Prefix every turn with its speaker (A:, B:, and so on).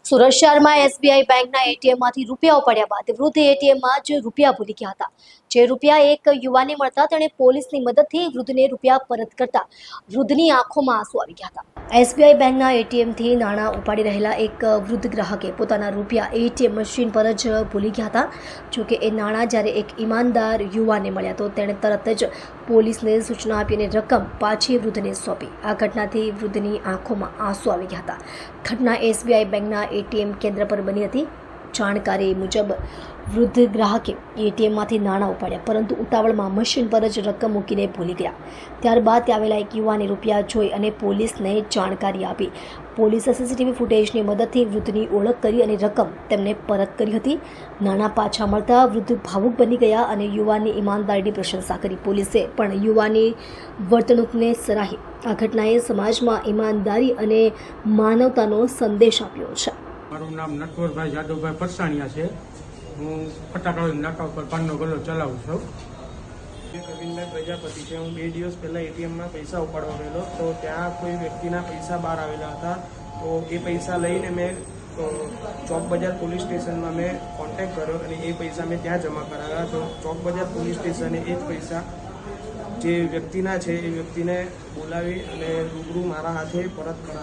A: સુરત શહેરમાં એસબીઆઈ બેંકના એટીએમમાંથી રૂપિયા ઉપાડ્યા બાદ વૃદ્ધ એટીએમમાં જ રૂપિયા ભૂલી ગયા હતા। જે રૂપિયા એક યુવાનને મળતા તેણે પોલીસની મદદથી વૃદ્ધને રૂપિયા પરત કરતા વૃદ્ધની આંખોમાં આંસુ આવી ગયા હતા। એસબીઆઈ બેંકના એટીએમથી નાણાં ઉપાડી રહેલા એક વૃદ્ધ ગ્રાહકે પોતાના રૂપિયા એટીએમ મશીન પર જ ભૂલી ગયા હતા। જોકે એ નાણાં જ્યારે એક ઈમાનદાર યુવાનને મળ્યા તો તેણે તરત જ પોલીસને સૂચના આપી અને રકમ પાછી વૃદ્ધને સોંપી। આ ઘટનાથી વૃદ્ધની આંખોમાં આંસુ આવી ગયા હતા। ઘટના એસબીઆઈ બેંકના એટીએમ કેન્દ્ર પર બની હતી। જાણકારી મુજબ વૃદ્ધ ગ્રાહકે એટીએમમાંથી નાણાં ઉપાડ્યા પરંતુ ઉતાવળમાં મશીન પર જ રકમ મૂકીને ભૂલી ગયા। ત્યારબાદ ત્યાં આવેલા એક યુવાને રૂપિયા જોઈ અને પોલીસને જાણકારી આપી। પોલીસે સીસીટીવી ફૂટેજની મદદથી વૃદ્ધની ઓળખ કરી અને રકમ તેમને પરત કરી હતી। નાણાં પાછા મળતા વૃદ્ધ ભાવુક બની ગયા અને યુવાનની ઈમાનદારીની પ્રશંસા કરી। પોલીસે પણ યુવાનની વર્તણૂકને સરાહી। આ ઘટનાએ સમાજમાં ઈમાનદારી અને માનવતાનો સંદેશ આપ્યો છે।
B: મારું નામ નટવરભાઈ જાદવભાઈ પરસાણિયા છે। હું ફટાકડા નાકા ઉપર પાનનો ગલ્લો ચલાવું છું। કવિનભાઈ પ્રજાપતિ છે। હું 2 દિવસ પહેલાં એટીએમમાં પૈસા ઉપાડવા ગયેલો તો ત્યાં કોઈ વ્યક્તિના પૈસા બહાર આવેલા હતા। તો એ પૈસા લઈને મેં ચોક બજાર પોલીસ સ્ટેશનમાં મેં કોન્ટેક્ટ કર્યો અને એ પૈસા મેં ત્યાં જમા કરાવ્યા। તો ચોક બજાર પોલીસ સ્ટેશને એ જ પૈસા જે વ્યક્તિના છે એ વ્યક્તિને બોલાવી અને રૂબરૂ મારા હાથે પરત કરાવ્યા।